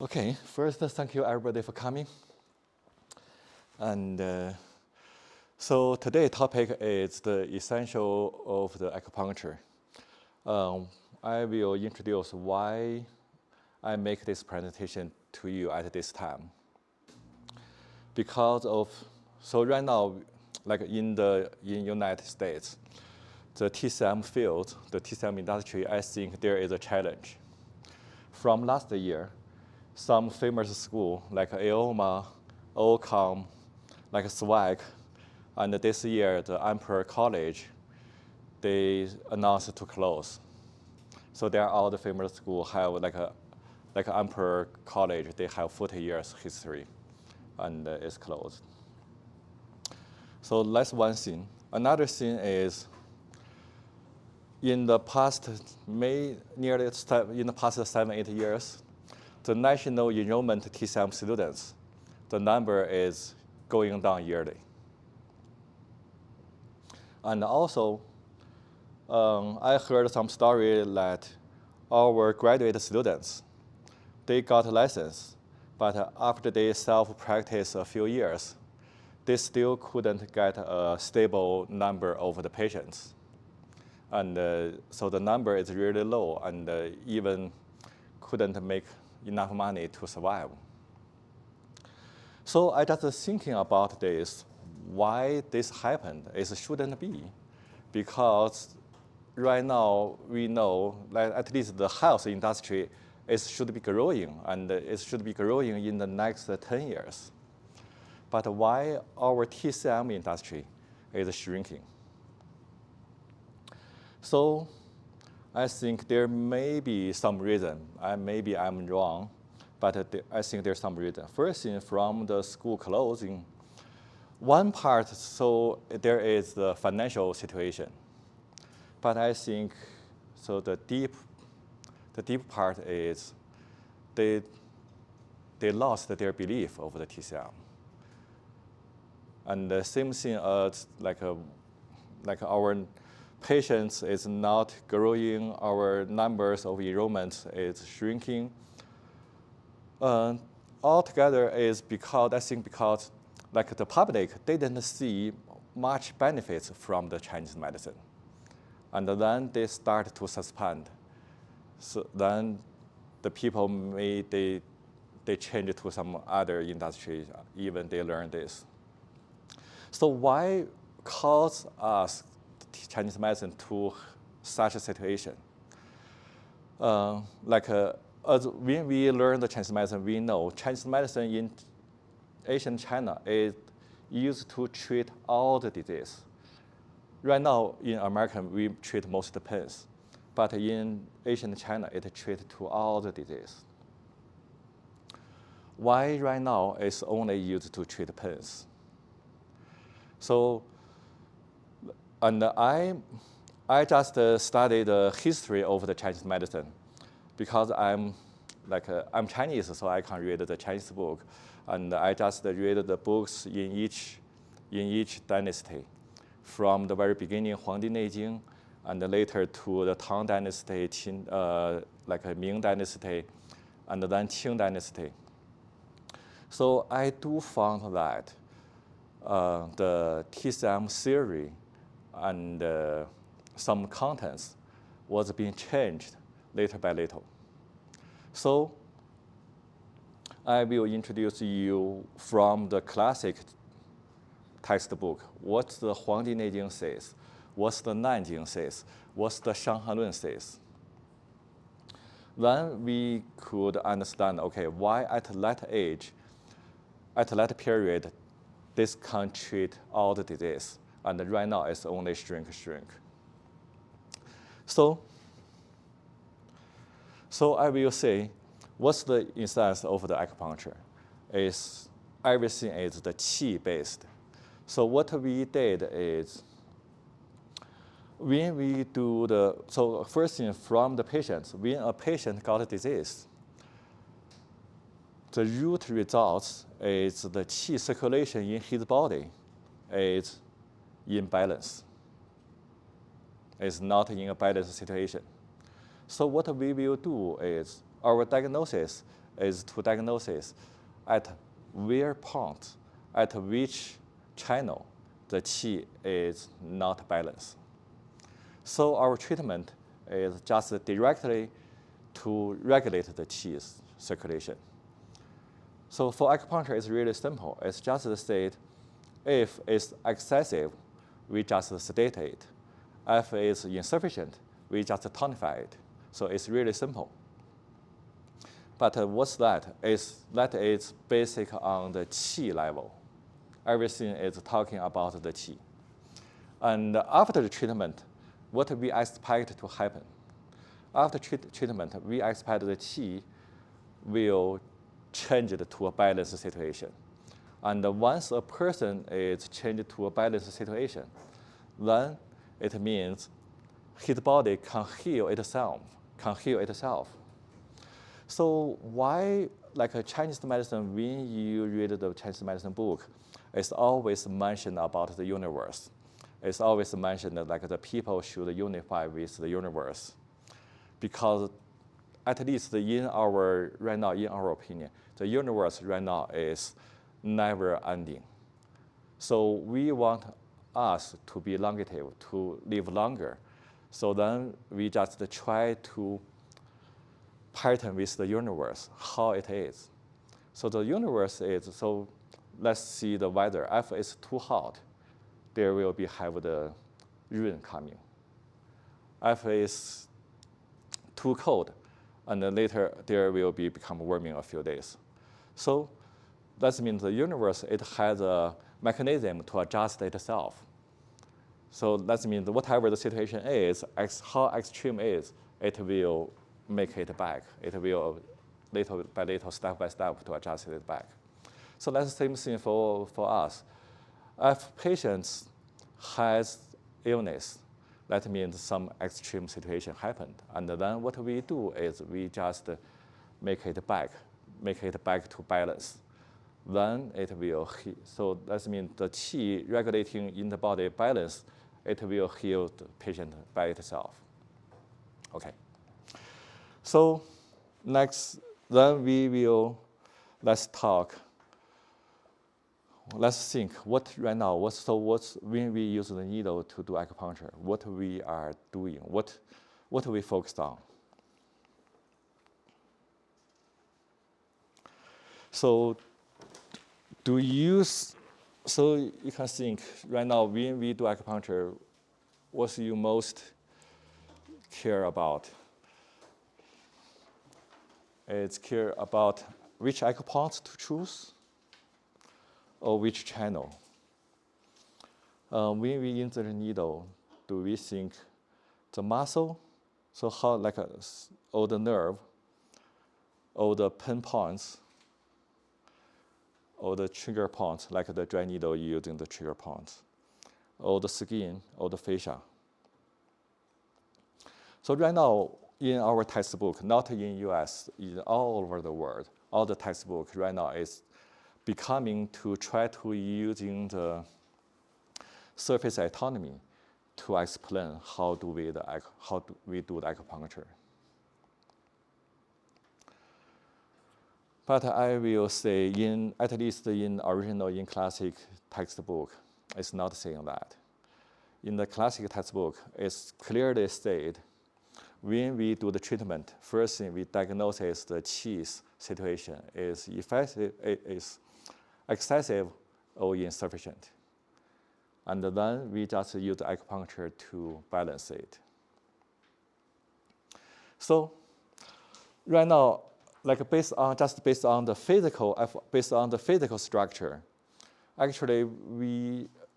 Okay, first, thank you everybody for coming. And so today's topic is the essential of the acupuncture. I will introduce why I make this presentation to you at this time. Because of, so right now, like in United States, the TCM field, the TCM industry, I think there is a challenge. From last year, some famous school like AOMA, OCOM, like SWAG, and this year the Emperor College, they announced to close. So there are all the famous schools have like Emperor College, they have 40 years history, and it's closed. So that's one thing. Another thing is, in the past 7-8 years, the national enrollment TCM students, the number is going down yearly. And also, I heard some story that our graduate students, they got a license, but after they self-practice a few years, they still couldn't get a stable number of the patients. And so the number is really low, and even couldn't make enough money to survive. So I just thinking about this, why this happened. It shouldn't be, because right now we know that at least the health industry should be growing, and it should be growing in the next 10 years. But why our TCM industry is shrinking? So I think there may be some reason, maybe I'm wrong, but I think there's some reason. First thing, from the school closing, one part, so there is the financial situation. But I think, so the deep part is they lost their belief of the TCM. And the same thing as like our patients is not growing, our numbers of enrollment is shrinking. Altogether is because, I think because like the public, they didn't see much benefits from the Chinese medicine. And then they start to suspend. So then the people they change to some other industry, even they learn this. So why cause us Chinese medicine to such a situation? As when we learn the Chinese medicine, we know Chinese medicine in Asian China is used to treat all the disease. Right now in America, we treat most of the pains, but in Asian China, it treats to all the disease. Why right now it's only used to treat pains? So, and I just studied the history of the Chinese medicine, because I'm Chinese, so I can read the Chinese book, and I just read the books in each dynasty, from the very beginning, Huangdi Neijing, and later to the Tang Dynasty, Ming Dynasty, and then Qing Dynasty. So I do find that the TCM theory and some contents was being changed little by little. So I will introduce you from the classic textbook, what the Huangdi Neijing says, what the Nanjing says, what the Shanghanlun says. Then we could understand, okay, why at that age, at that period, this can treat all the disease, and right now it's only shrink. So I will say, what's the essence of the acupuncture? Is everything is the qi based. So what we did is, when we do so first thing from the patients, when a patient got a disease, the root results is the qi circulation in his body is in balance. It's not in a balanced situation. So what we will do is, our diagnosis is to diagnose at where point, at which channel the qi is not balanced. So our treatment is just directly to regulate the qi circulation. So for acupuncture, it's really simple. It's just the state, if it's excessive, we just sedate it. If it's insufficient, we just tonify it. So it's really simple. But what's that? That is basic on the qi level. Everything is talking about the qi. And after the treatment, what we expect to happen? After treatment, we expect the qi will change it to a balanced situation. And once a person is changed to a balanced situation, then it means his body can heal itself. So why, like a Chinese medicine, when you read the Chinese medicine book, it's always mentioned about the universe. It's always mentioned that like the people should unify with the universe. Because at least right now, in our opinion, the universe right now is never ending. So we want us to be longevity, to live longer. So then we just try to pattern with the universe, how it is. So the universe is, so let's see the weather. If it's too hot, there will have the rain coming. If it's too cold, and then later there will become warming a few days. So that means the universe, it has a mechanism to adjust itself. So that means whatever the situation is, how extreme is, it will make it back. It will little by little, step by step, to adjust it back. So that's the same thing for us. If patients has illness, that means some extreme situation happened. And then what we do is we just make it back to balance. Then it will heal. So that means the qi regulating in the body balance, it will heal the patient by itself. Okay. So next, then let's think what right now, what's when we use the needle to do acupuncture, what we are doing, what we focused on. So so you can think right now when we do acupuncture, what you most care about? It's care about which acupoint to choose or which channel. When we insert the needle, do we think the muscle, so how like or the nerve, or the pinpoints, or the trigger points, like the dry needle using the trigger points, or the skin, or the fascia. So right now, in our textbook, not in US, in all over the world, all the textbook right now is becoming to try to using the surface autonomy to explain how do we do the acupuncture. But I will say, at least in classic textbook, it's not saying that. In the classic textbook, it's clearly stated, when we do the treatment, first thing we diagnose is the qi situation is excessive or insufficient. And then we just use acupuncture to balance it. So right now, like based on the physical structure, actually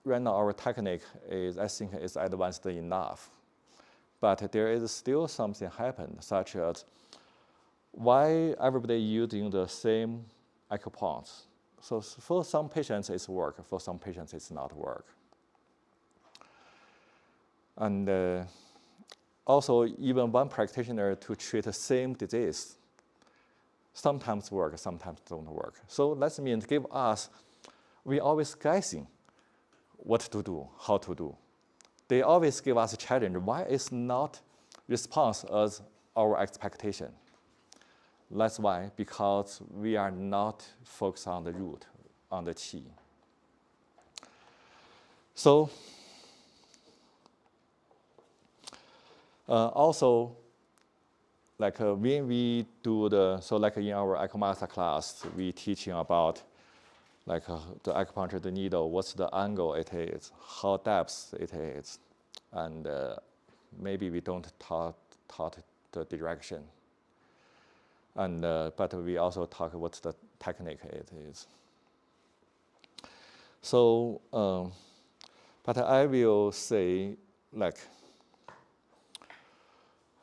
right now our technique is, I think, is advanced enough. But there is still something happened, such as why everybody using the same acupoints. So for some patients it's work, for some patients it's not work. And also even one practitioner to treat the same disease, sometimes work, sometimes don't work. So that means we always guessing what to do, how to do. They always give us a challenge. Why is not response as our expectation? That's why, because we are not focused on the root, on the qi. So, also, like when we do like in our acumaster class, we teaching about like the acupuncture, the needle, what's the angle it is, how depth it is, and maybe we don't taught the direction. And but we also talk what's the technique it is. So, but I will say like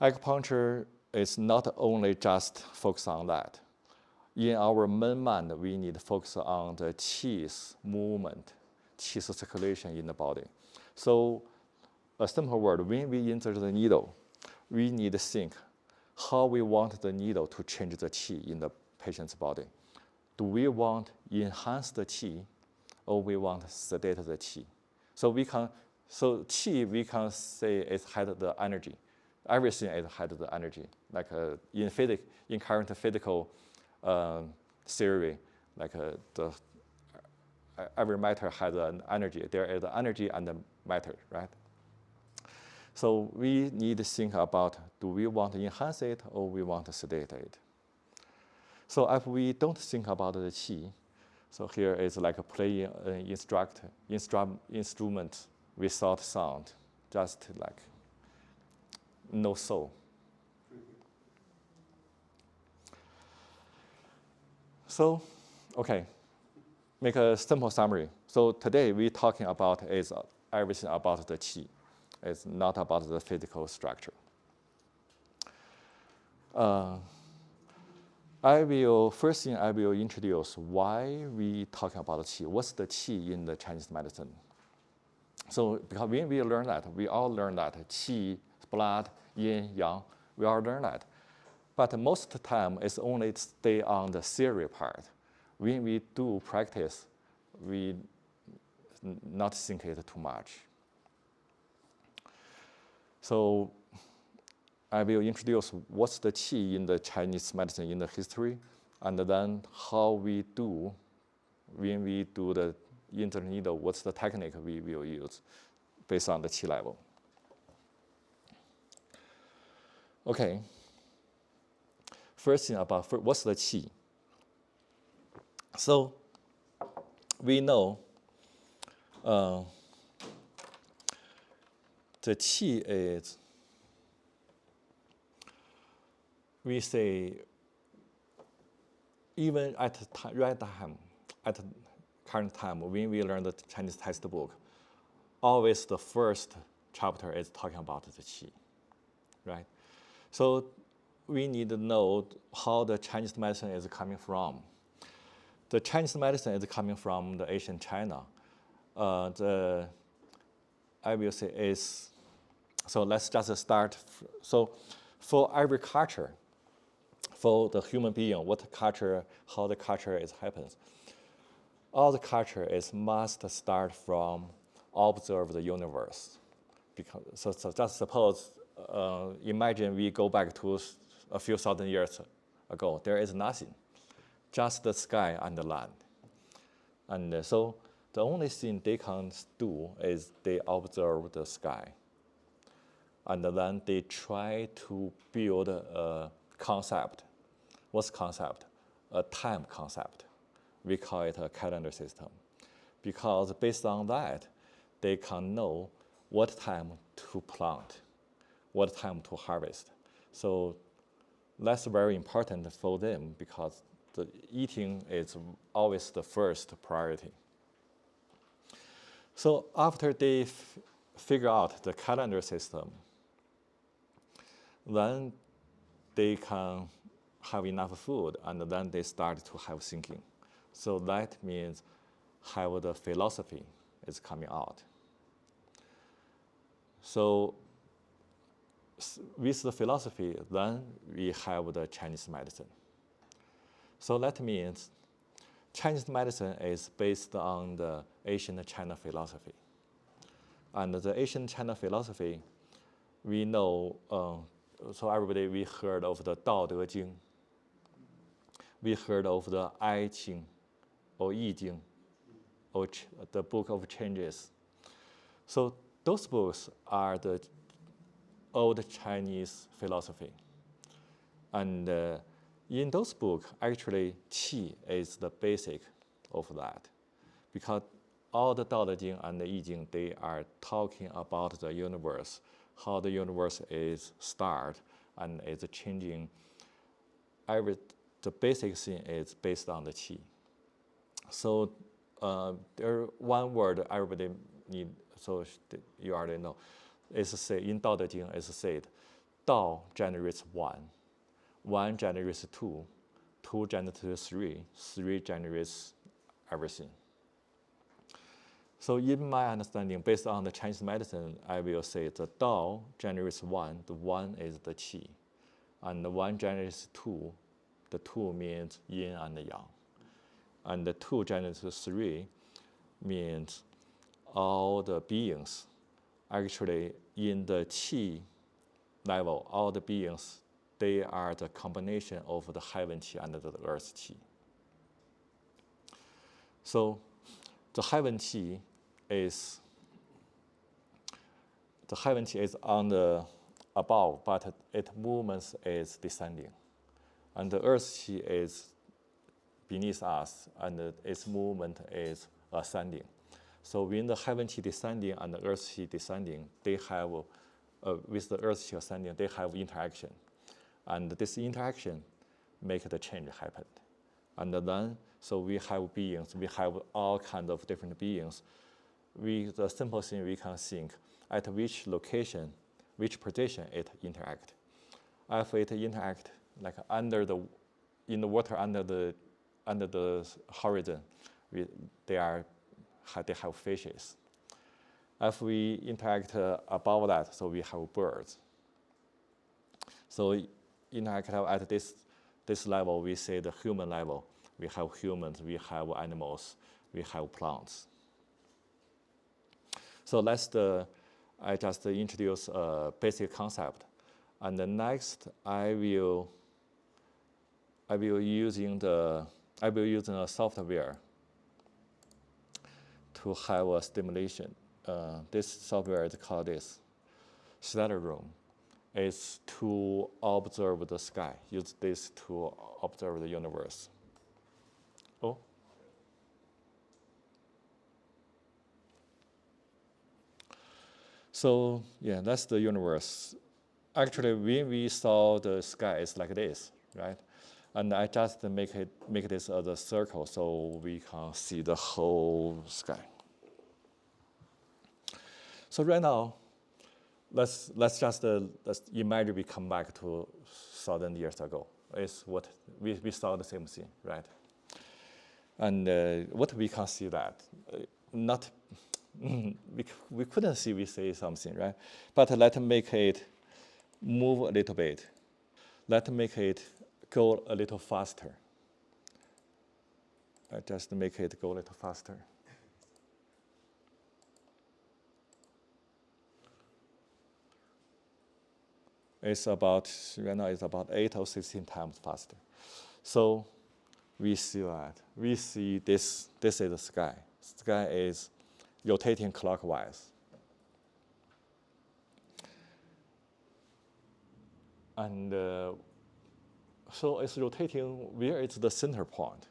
acupuncture is not only just focus on that. In our main mind, we need to focus on the qi's movement, qi's circulation in the body. So, a simple word, when we insert the needle, we need to think how we want the needle to change the qi in the patient's body. Do we want enhance the qi, or we want sedate the qi? So qi we can say is had the energy. Everything is had the energy. Like in current physical theory, like every matter has an energy. There is energy and the matter, right? So we need to think about, do we want to enhance it or we want to sedate it? So if we don't think about the qi, so here is like playing an instrument without sound, just like no soul. So, okay, make a simple summary. So today we're talking about is everything about the qi. It's not about the physical structure. First thing I will introduce why we talking about qi. What's the qi in the Chinese medicine? So because when we learn that, we all learn that qi, blood, yin, yang, we all learn that. But most of the time, it's only stay on the theory part. When we do practice, we not think it too much. So I will introduce what's the qi in the Chinese medicine in the history, and then how we do, when we do the insert needle, what's the technique we will use based on the qi level. Okay. First thing about what's the qi? So we know the qi is, we say, even at at current time, when we learn the Chinese textbook, always the first chapter is talking about the qi, right? So we need to know how the Chinese medicine is coming from. The Chinese medicine is coming from the ancient China. I will say is, so let's just start. So for every culture, for the human being, what culture, how the culture is happens. All the culture is must start from observe the universe. Because, so just suppose, imagine we go back to a few thousand years ago. There is nothing, just the sky and the land. And so the only thing they can do is they observe the sky. And then they try to build a concept. What's concept? A time concept. We call it a calendar system. Because based on that, they can know what time to plant, what time to harvest. So that's very important for them because the eating is always the first priority. So after they figure out the calendar system, then they can have enough food, and then they start to have thinking. So that means have the philosophy is coming out. So with the philosophy, then we have the Chinese medicine. So that means Chinese medicine is based on the ancient China philosophy. And the ancient China philosophy, we know, so everybody, we heard of the Dao De Jing. we heard of the I Ching or Yi Jing or the Book of Changes. So those books are the old Chinese philosophy. And in those books, actually, qi is the basic of that. Because all the Tao Te Ching and the I Ching, they are talking about the universe, how the universe is start and is changing. The basic thing is based on the qi. So there one word everybody need, so you already know, is say in Tao Te Ching is said, Tao generates one generates two generates three generates everything. So in my understanding, based on the Chinese medicine, I will say the Tao generates one, the one is the qi. And the one generates two, the two means yin and yang. And the two generates three means all the beings. Actually, in the qi level, all the beings, they are the combination of the heaven qi and the earth qi. So the heaven qi is on the above, but its movements is descending. And the earth qi is beneath us, and its movement is ascending. So when the heaven qi descending and the earth qi descending, they have, with the earth qi ascending, they have interaction. And this interaction make the change happen. And then, so we have beings, we have all kinds of different beings. The simple thing we can think, at which location, which position it interact. If it interact like in the water under the horizon, they have fishes. If we interact above that, so we have birds. So interact at this level, we say the human level. We have humans, we have animals, we have plants. So I just introduce a basic concept. And the next, I will using a software to have a stimulation. This software is called this Stellar Room. It's to observe the sky. Use this to observe the universe. Oh. So yeah, that's the universe. Actually, when we saw the sky, it's like this, right? And I just make this as a circle so we can see the whole sky. So right now, let's imagine we come back to 1,000 years ago. It's what we saw the same thing, right? And what we can see that not we couldn't see we say something, right? But let's make it move a little bit. Let's make it go a little faster. I just make it go a little faster. Right now it's about 8 or 16 times faster. So we see that. We see this is the sky. Sky is rotating clockwise. And so it's rotating where it's the center point.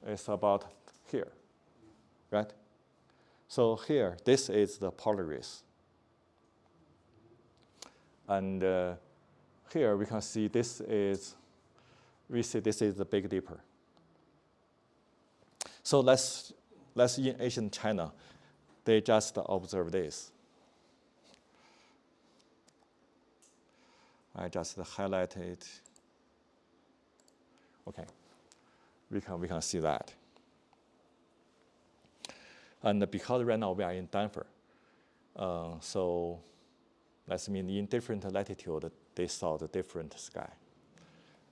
It's about here, right? So here, this is the Polaris. And here we can see this is the Big Dipper. So let's in ancient China, they just observe this. I just highlight it. Okay, we can see that. And because right now we are in Denver, so that means in different latitude, they saw the different sky.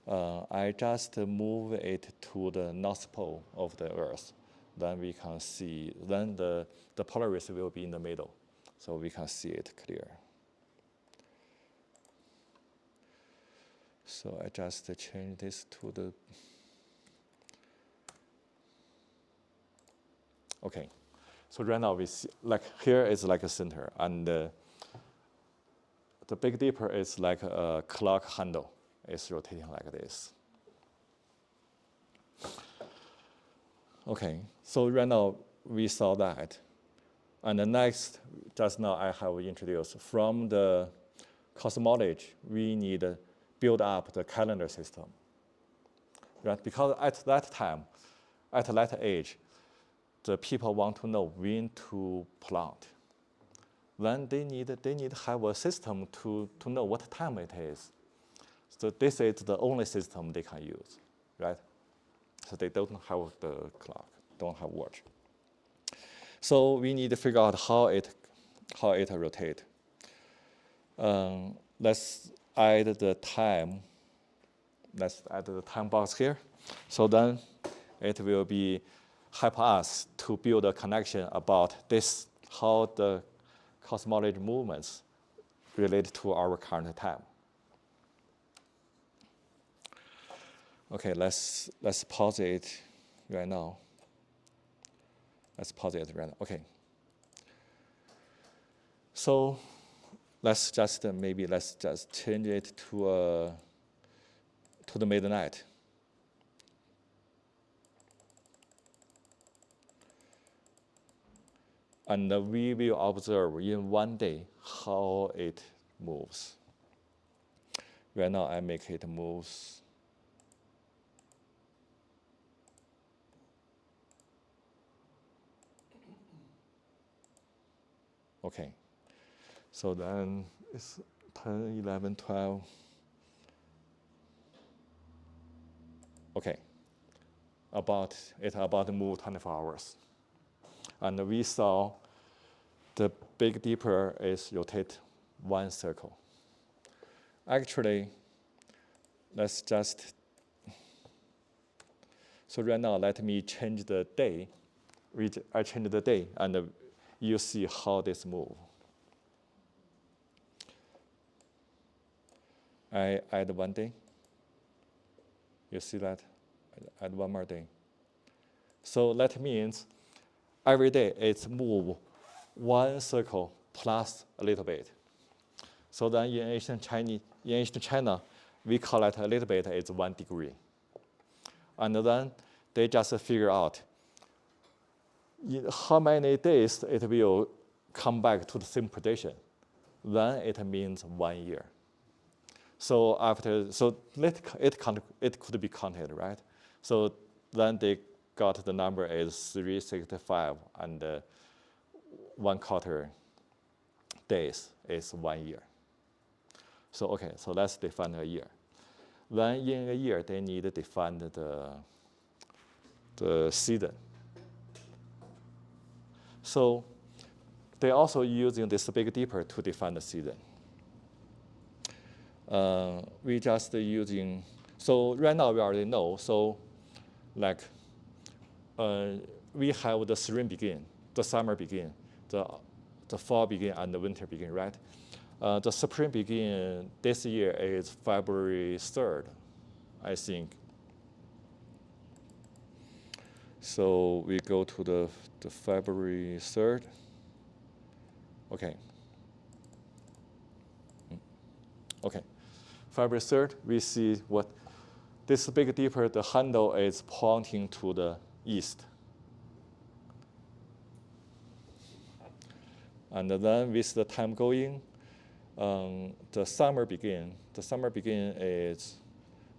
I just move it to the North Pole of the Earth. Then we can see, then the Polaris will be in the middle, so we can see it clear. So I just change this to the, okay. So right now we see, like here is like a center, and the Big Dipper is like a clock handle. It's rotating like this. Okay, so right now we saw that. And the next, just now I have introduced, from the cosmology, we need to build up the calendar system. Right? Because at that time, at that age, the people want to know when to plant. Then they need to have a system to know what time it is. So this is the only system they can use, right? So they don't have the clock, don't have watch. So we need to figure out how it rotates. Let's add the time. Let's add the time box here. So then it will be help us to build a connection about this, how the cosmology movements relate to our current time. Okay, let's pause it right now. Let's pause it right now. Okay. So let's just change it to the midnight. And we will observe in one day how it moves. Right now I make it moves. Okay. So then it's 10, 11, 12. Okay. About to move 24 hours. And we saw the Big Dipper is rotate one circle. Actually, let's just, so right now let me change the day. I change the day and you see how this move. I add one day. You see that? I add one more day. So that means every day it's move one circle plus a little bit. So then in ancient China, we call it a little bit is 1 degree. And then they just figure out in how many days it will come back to the same position. Then it means 1 year. So it could be counted, right? So then they got the number is 365, and 1/4 days is 1 year. So okay, so let's define a year. Then in a year, they need to define the season. So they also using this Big Dipper to define the season. We just using, so right now we already know, so like we have the spring begin, the summer begin, the fall begin, and the winter begin, right? The spring begin this year is February 3rd, I think. So we go to the February 3rd. Okay. Okay. February 3rd, we see what this Big Dipper, the handle is pointing to the east. And then with the time going, the summer begin. The summer begin is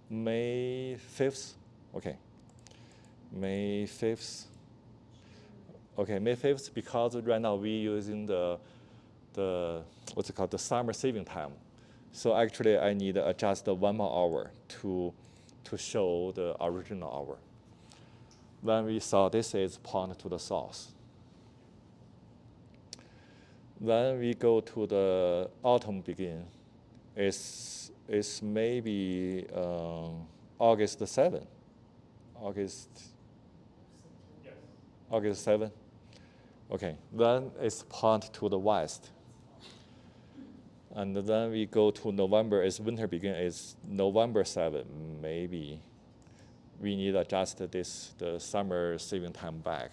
May 5th. Okay. May 5th. Okay, May 5th, because right now we using the what's it called, the summer saving time. So actually I need to adjust 1 more hour to show the original hour. Then we saw this is point to the south. Then we go to the autumn begin. It's maybe August 7th. August 7th. Okay, then it's point to the west. And then we go to November, as winter begins, is November 7, maybe. We need to adjust the summer saving time back.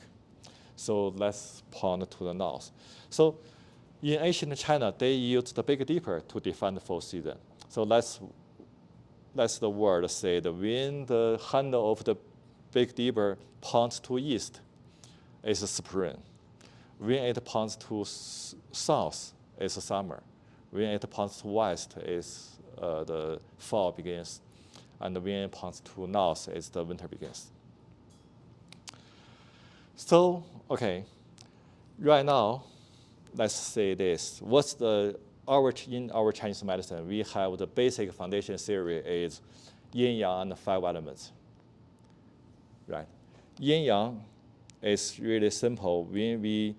So let's point to the north. So in ancient China, they used the Big Dipper to define the fall season. So let's the word say that when the handle of the Big Dipper points to east, it's spring. When it points to south, it's summer. When it points to west, it's the fall begins. And when it points to north, it's the winter begins. So, okay, right now, let's say this. In our Chinese medicine, we have the basic foundation theory is yin yang and 5 elements, right? Yin yang is really simple. When we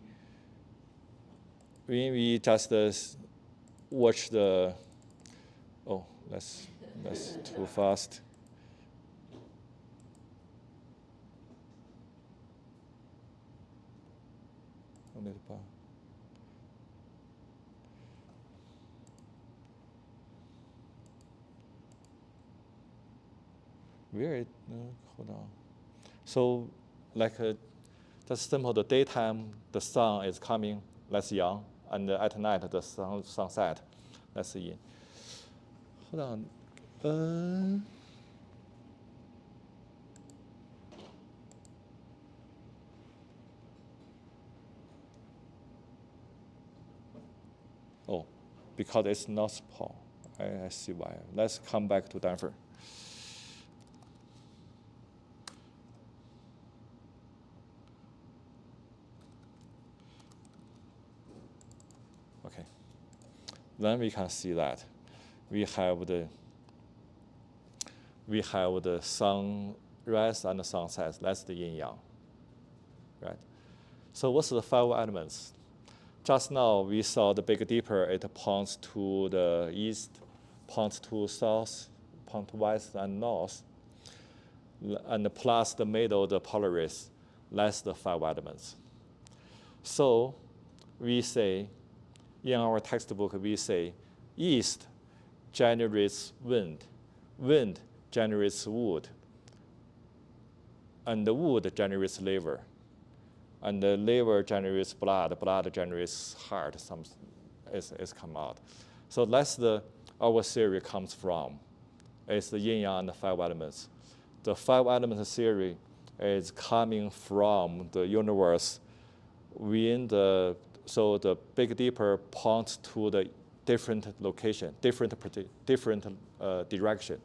just watch the, oh, that's too fast. Where it, hold on. So, like, just simple, the daytime, the sun is coming, that's yang, and at night, the sunset, that's yin. Hold on. Oh, because it's North Pole. I see why. Let's come back to Denver. Okay. Then we can see that we have the sunrise and the sunset. That's the yin yang, right? So what's the 5 elements? Just now we saw the Big Dipper. It points to the east, points to south, points to west and north, and plus the middle, the Polaris. That's the 5 elements. So we say, in our textbook, we say, east generates wind, wind generates wood, and the wood generates liver, and the liver generates blood, blood generates heart, it's come out. So that's our theory comes from. It's the yin yang and the 5 elements. The 5 elements theory is coming from the universe so the Big Dipper points to the different location, different direction.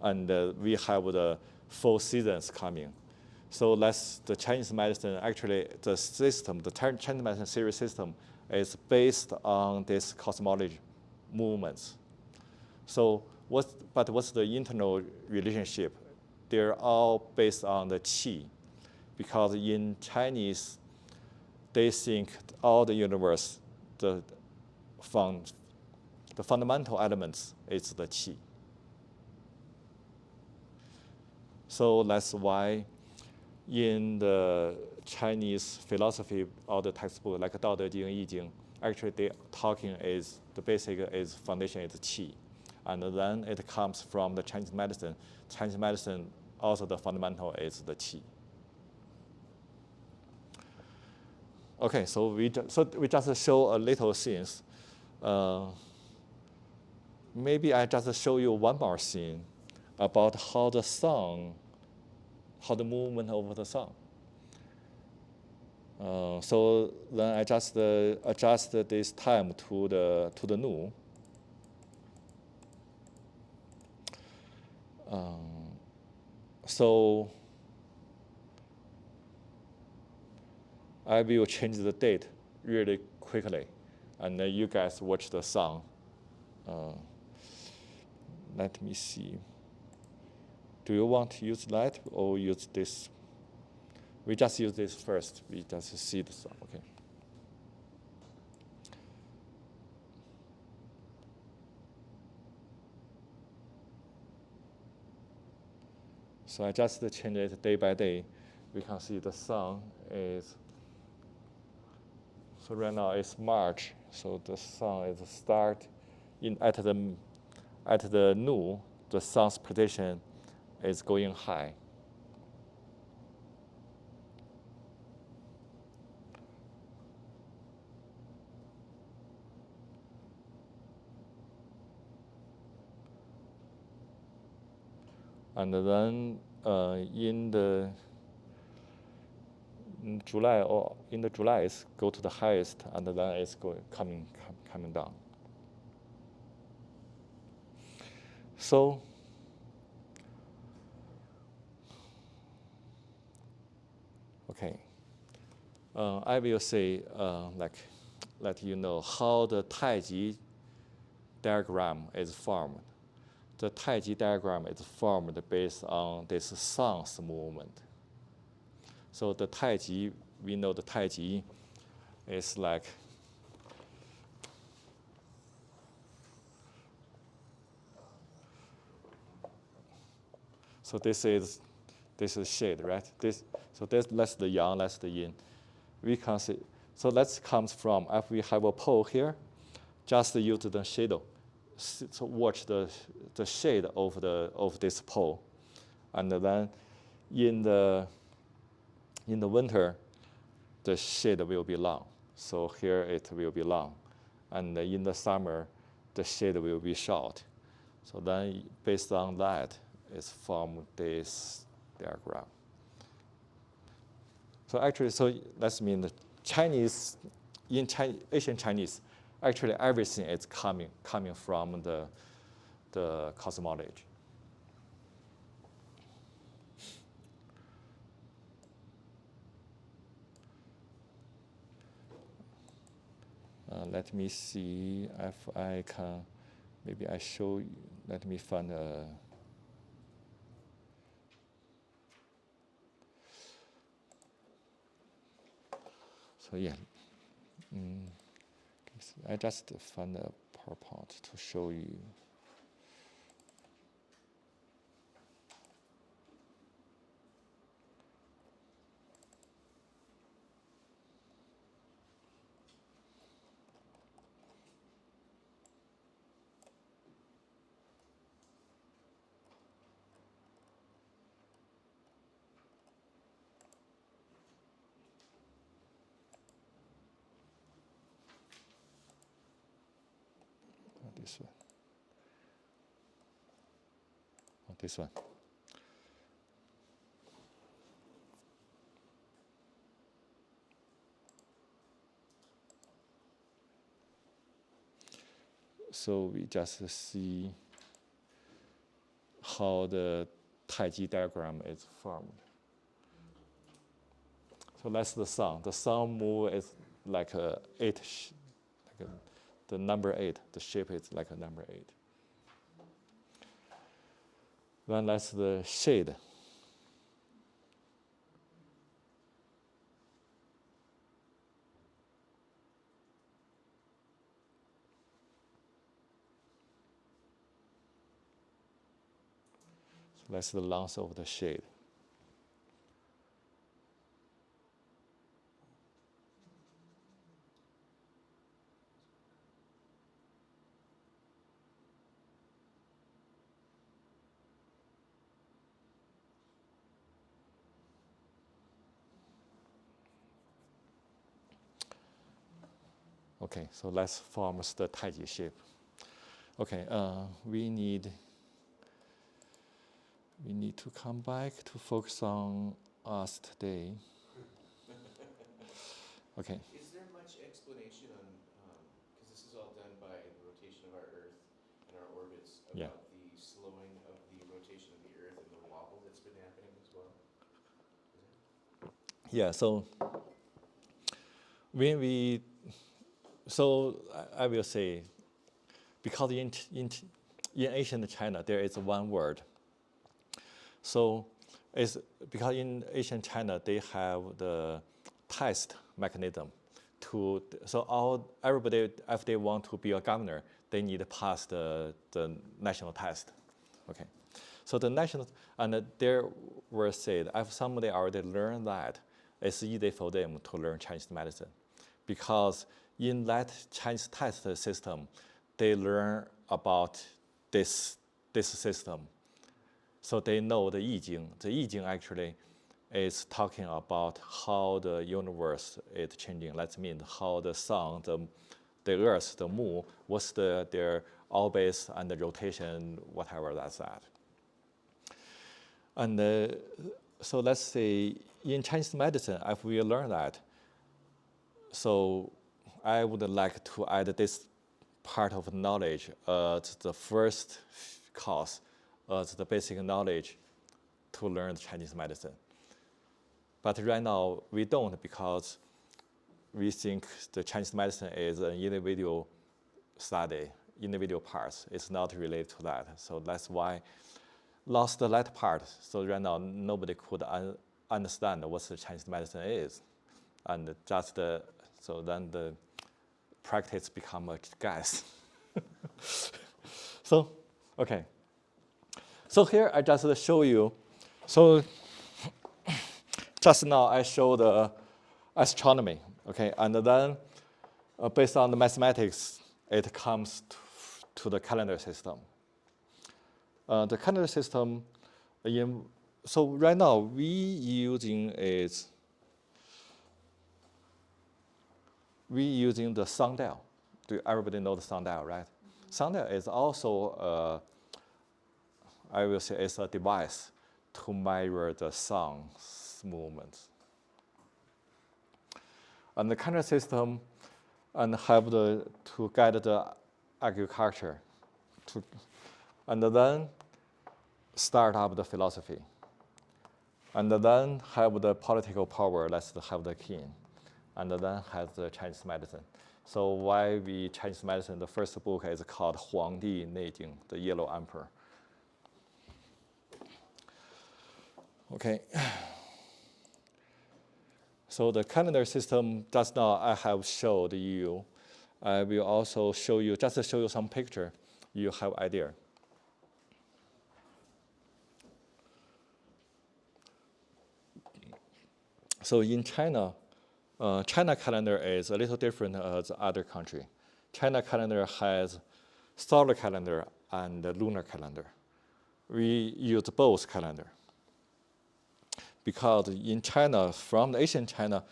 And we have the 4 seasons coming. So that's the Chinese medicine, actually the system, the Chinese medicine theory system is based on this cosmology movements. So what's the internal relationship? They're all based on the qi, because in Chinese, they think all the universe, the fundamental elements is the qi. So that's why in the Chinese philosophy, all the textbook like Dao De Jing, Yi Jing, actually they talking is the basic is foundation is qi. And then it comes from the Chinese medicine. Chinese medicine, also the fundamental is the qi. Okay, so we just show a little things. Maybe I just show you one more thing about how the movement of the sun. So then I just adjust this time to the noon. So I will change the date really quickly, and you guys watch the sun. Let me see. Do you want to use that or use this? We just use this first. We just see the sun, okay. So I just change it day by day. We can see the sun is So right now it's March, so the sun is start at the noon, the sun's position is going high. And then in July or in the July it's go to the highest, and then it's coming down. So okay, I will say let you know how the Taiji diagram is formed. The Taiji diagram is formed based on this sun's movement. So the Taiji, we know the Taiji is like so this is shade, right? That's the yang, that's the yin. We can see. So that comes from if we have a pole here, just use the shadow. So watch the shade of this pole, and then in the winter, the shade will be long. So here it will be long, and in the summer, the shade will be short. So then based on that, it's formed this diagram. So actually, so that means Chinese, Asian Chinese, actually everything is coming from the cosmology. Let me see if I can, maybe I show you, let me find a, so yeah, I just found a PowerPoint to show you. This one. Oh, this one. So we just see how the Taiji diagram is formed. So that's the sun. The sun move is like a eight, the number 8. The shape is like a number 8. Then that's the shade. So that's the length of the shade. Okay, so let's form the Taiji shape. Okay, we need to come back to focus on us today. Okay. Is there much explanation on, because this is all done by the rotation of our Earth and our orbits, about the slowing of the rotation of the Earth and the wobble that's been happening as well? Yeah, so when we, so I will say, because in ancient China, there is one word. So it's because in ancient China, they have the test mechanism to, so everybody, if they want to be a governor, they need to pass the national test. Okay. So the national, and there were said, if somebody already learned that, it's easy for them to learn Chinese medicine. because in that Chinese test system, they learn about this system. So they know the I Ching. The I Ching actually is talking about how the universe is changing. That means how the sun, the earth, the moon, what's their orbits and the rotation, whatever that's that. And so let's say in Chinese medicine, if we learn that, so I would like to add this part of knowledge as the first course, as the basic knowledge to learn Chinese medicine. But right now, we don't, because we think the Chinese medicine is an individual study, individual parts. It's not related to that. So that's why lost that part. So right now, nobody could understand what the Chinese medicine is. And just so then the practice become a guess. So, okay. So here I just show you. So just now I showed the astronomy, okay, and then based on the mathematics, it comes to the calendar system. The calendar system, so right now we using the sundial. Everybody know the sundial, right? Sundial is also, I will say, it's a device to measure the sun's movements. And the calendar system and have to guide the agriculture, and then start up the philosophy, and then have the political power. Let's have the king, and then have the Chinese medicine. So why Chinese medicine? The first book is called Huangdi Neijing, the Yellow Emperor. Okay. So the calendar system, just now I have showed you. I will also show you, just to show you some picture, you have idea. So in China, China calendar is a little different as other country. China calendar has solar calendar and lunar calendar. We use both calendar. Because in China, from the ancient China,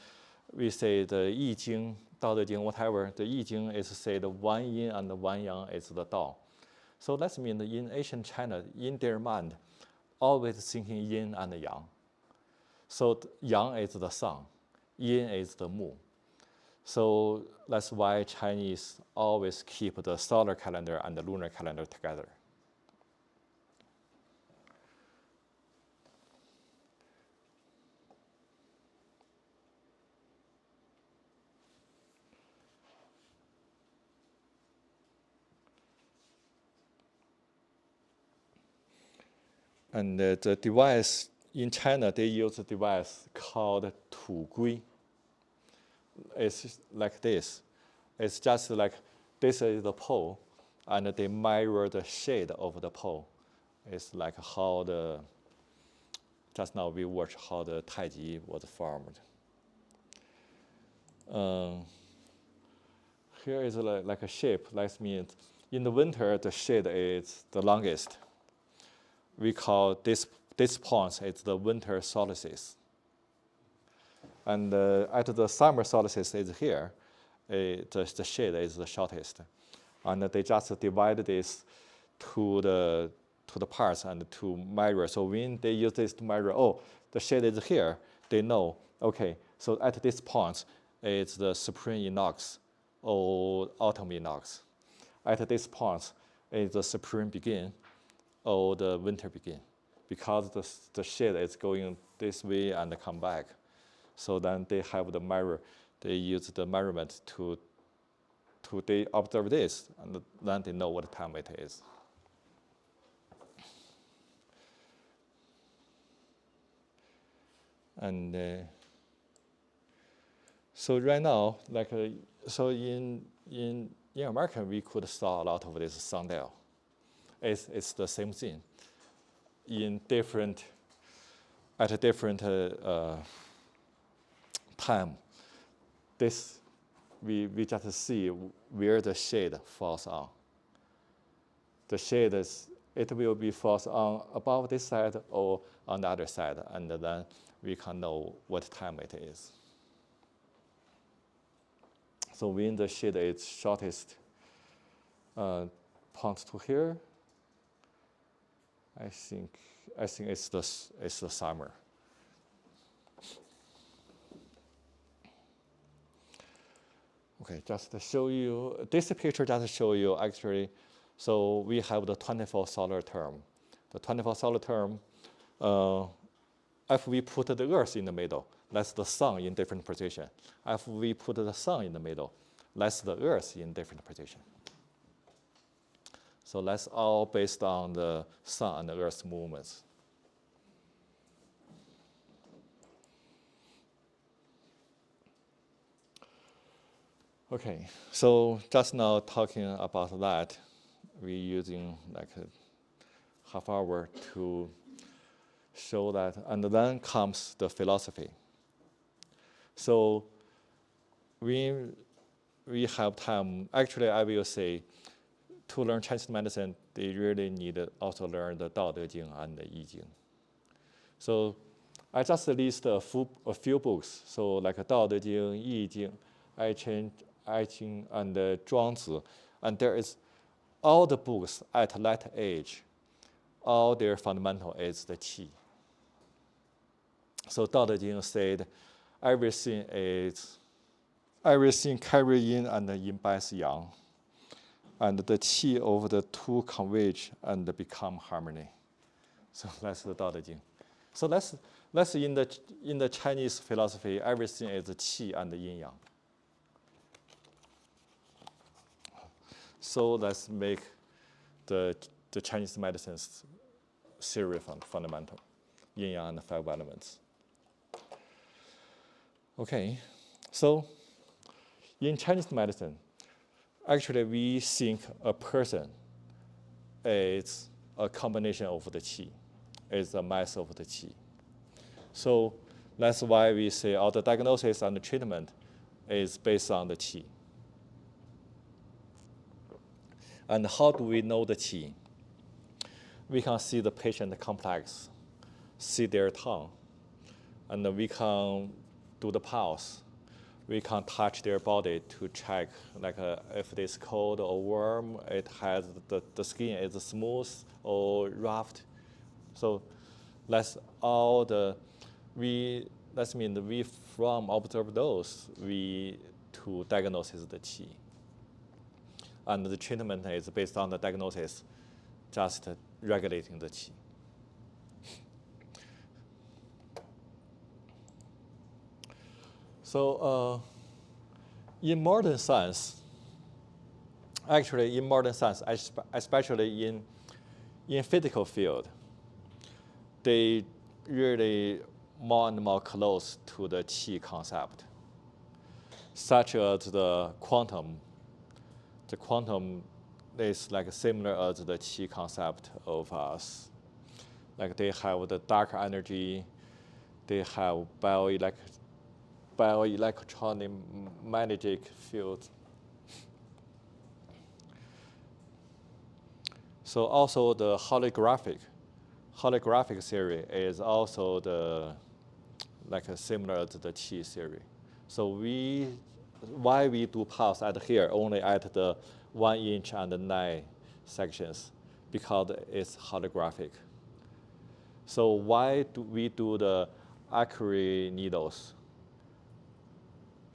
we say the I Ching, Dao De Jing, whatever. The I Ching is say the one yin and the one yang is the Dao. So that means in ancient China, in their mind, always thinking yin and yang. So yang is the sun, yin is the moon. So that's why Chinese always keep the solar calendar and the lunar calendar together. And the device in China, they use a device called Tu Gui. It's like this. It's just like this is the pole, and they measure the shade of the pole. It's like how just now we watched how the Taiji was formed. Here is like a shape. That means in the winter, the shade is the longest. We call this point is the winter solstice. And at the summer solstice is here, the shade is the shortest. And they just divide this to the parts and to measure. So when they use this to measure, the shade is here, they know, okay, so at this point, it's the spring equinox or autumn equinox. At this point, it's the spring begin or the winter begin, because the shade is going this way and come back. So then they have the mirror. They use the measurement to they observe this, and then they know what time it is. And so right now, so in America, we could saw a lot of this sundial. It's the same thing. At a different time, this we just see where the shade falls on. The shade it will be falls on above this side or on the other side, and then we can know what time it is. So when the shade is shortest point to here, I think it's the summer. Okay, just to show you, this picture just show you actually, so we have the 24 solar term. The 24 solar term, if we put the Earth in the middle, that's the sun in different position. If we put the sun in the middle, that's the Earth in different position. So that's all based on the sun and the Earth's movements. Okay, so just now talking about that, we using like a half hour to show that, and then comes the philosophy. So we have time, actually I will say, to learn Chinese medicine, they really need to also learn the Dao De Jing and the Yi Jing. So I just list a few books, so like Dao De Jing, Yi Jing, I Jing, and Zhuangzi, and there is all the books at that age, all their fundamental is the qi. So Dao De Jing said, everything carry yin and imbibe yang, and the qi of the two converge and become harmony. So that's the Dao De Jing. So that's in the Chinese philosophy, everything is qi and yin yang. So let's make the Chinese medicine's theory fundamental, yin yang and 5 elements. Okay, so in Chinese medicine, actually we think a person is a combination of the qi, is a mass of the qi. So that's why we say all the diagnosis and the treatment is based on the qi. And how do we know the qi? We can see the patient complex, see their tongue, and we can do the pulse. We can touch their body to check, like if it is cold or warm, it has the skin is smooth or rough. So that's all that means we from observe those, we to diagnose the qi. And the treatment is based on the diagnosis, just regulating the qi. So in modern science, especially in physical field, they really more and more close to the qi concept, such as the quantum. The quantum is like similar as the qi concept of us. Like they have the dark energy, they have bioelectronic magnetic field. So also the holographic theory is also similar to the qi theory. So why we do pulse at here only at the 1 inch and 9 sections? Because it's holographic. So why do we do the accurate needles?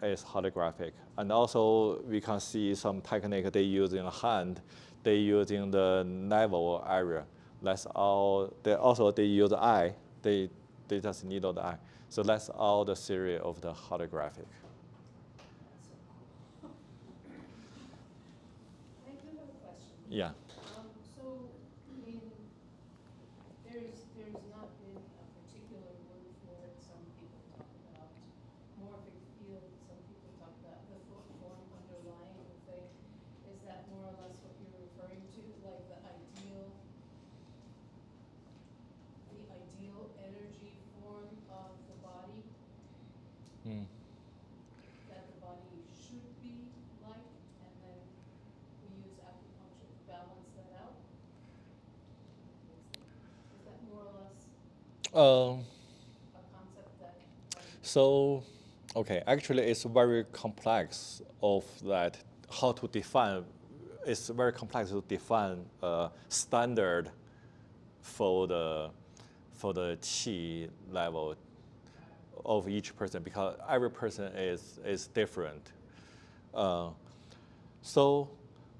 It's holographic. And also we can see some technique they use in the hand, they use in the navel area. That's all. They use the eye. They just needle the eye. So that's all the theory of the holographic. I do have a question. Yeah. So there's not been a particular word for it. Some people talk about morphic field. Some people talk about the form underlying the thing. Is that more or less what you're referring to, like the ideal energy form of the body? That the body should be Um, a concept that, so, okay, actually it's very complex of that, how to define, it's very complex to define a standard for the qi level of each person because every person is different. So,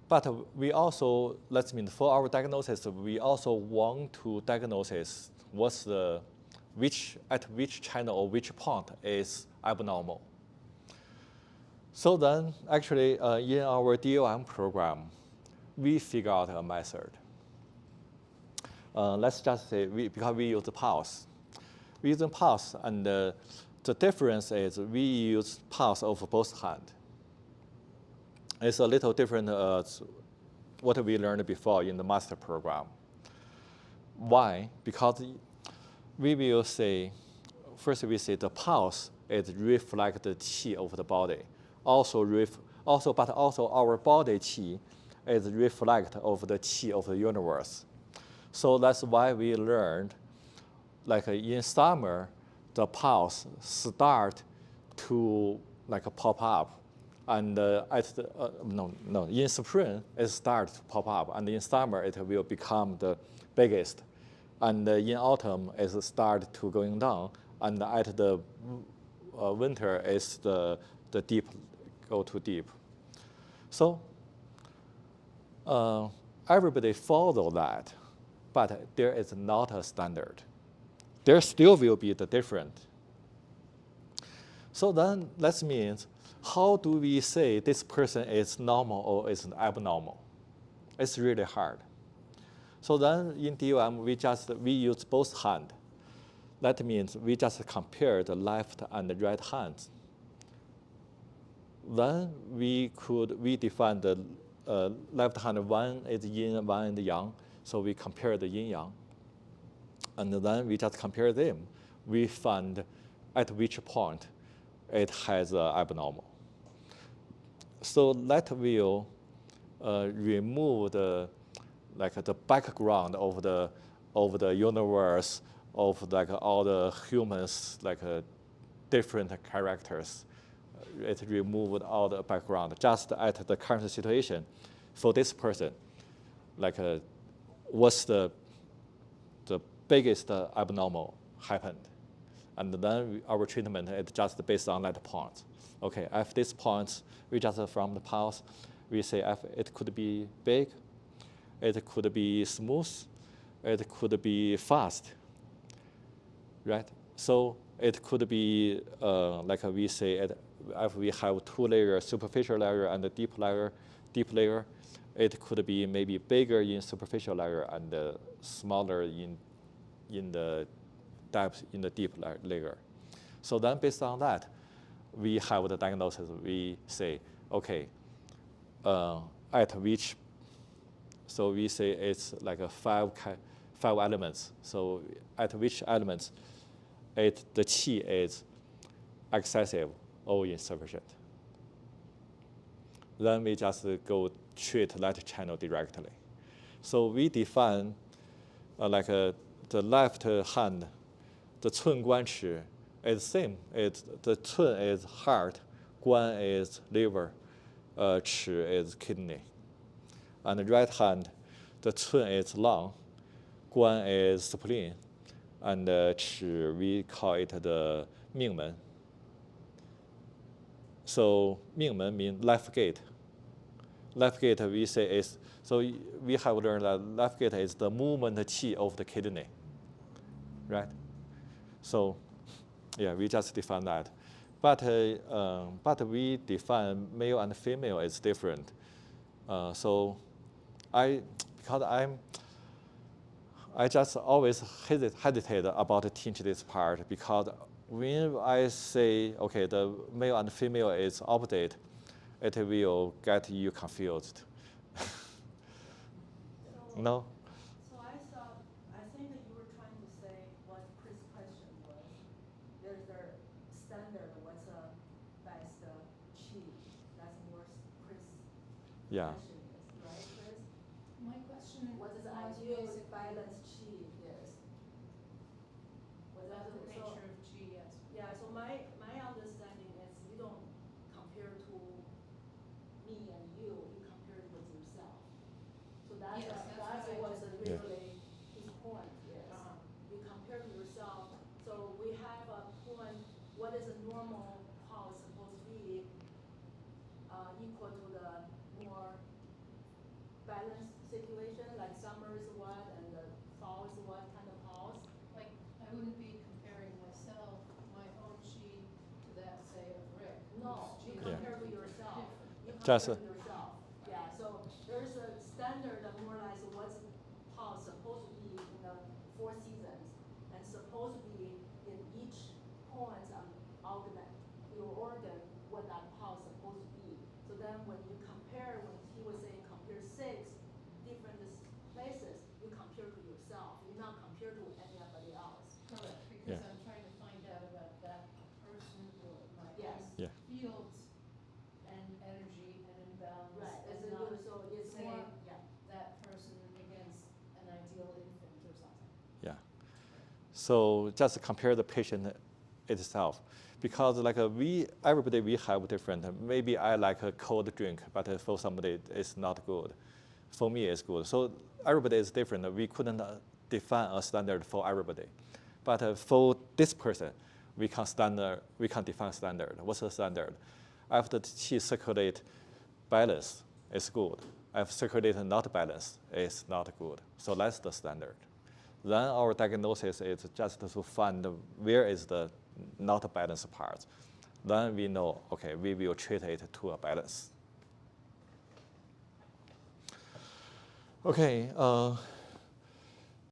but we also, let's mean for our diagnosis, we also want to diagnose what's the, at which channel or which point is abnormal. So then, actually, in our DOM program, we figure out a method. Let's just say, because we use pulse. We use pulse, and the difference is we use pulse of both hands. It's a little different what we learned before in the master program. Why? Because we will say, first we say the pulse is reflect the qi of the body. But also our body qi is reflect of the qi of the universe. So that's why we learned, like in summer, the pulse start to like pop up, and in spring it starts to pop up, and in summer it will become the biggest, and in autumn it start to going down, and at the winter is the deep, go to deep. So everybody follow that, but there is not a standard. There still will be the different. So then that means, how do we say this person is normal or is abnormal? It's really hard. So then in DOM, we use both hands. That means we just compare the left and the right hands. Then we define the left hand, one is yin, one is yang. So we compare the yin yang. And then we just compare them. We find at which point it has abnormal. So that will remove the background of the universe, of like all the humans, like different characters. It removed all the background just at the current situation. For this person, like what's the biggest abnormal happened. And then our treatment is just based on that point. Okay, at this point, we just from the pulse, we say it could be big, it could be smooth, it could be fast, right? So it could be, like we say, if we have two layers, superficial layer and a deep layer, it could be maybe bigger in superficial layer and smaller in the depth in the deep layer. So then based on that, we have the diagnosis. We say, okay, at which, so we say it's like a five elements. So at which elements the qi is excessive or insufficient. Then we just go treat that channel directly. So we define the left hand, the cun guan qi is same. The cun is heart, guan is liver, qi is kidney. And the right hand, the cun is lung, guan is spleen, and qi we call it the mingmen. So mingmen means left gate. Left gate we say is, so we have learned that left gate is the movement qi of the kidney, right? So yeah, we just define that. But we define male and female is different. So I just always hesitate about teaching this part because when I say, okay, the male and female is opposite, it will get you confused. No? So I think that you were trying to say what Chris' question was. There's a standard, what's the best qi? That's more Chris' Yeah. question is, right, Chris? my question What is the was ideal basically, balance qi is? Just, compare yourself. Yeah, so there's a standard of more or less what's pulse supposed to be in the 4 seasons, and supposed to be in each point of your organ, what that pulse supposed to be. So then when you compare, when he was saying compare 6 different places, you compare to yourself. You not compare to anybody else. Correct, because Yeah. I'm trying to find out about that person or my Yes. Yeah. fields and energy and imbalance. Right. And It's not so it's say more, yeah. that person against an ideal infant or something. yeah. So just compare the patient itself. Because like everybody we have different. Maybe I like a cold drink, but for somebody it's not good. For me, it's good. So everybody is different. We couldn't define a standard for everybody. But for this person, we can define standard. What's the standard? After she circulate balance, it's good. If circulate not balance, it's not good. So that's the standard. Then our diagnosis is just to find where is the not balanced part. Then we know, okay, we will treat it to a balance. Okay.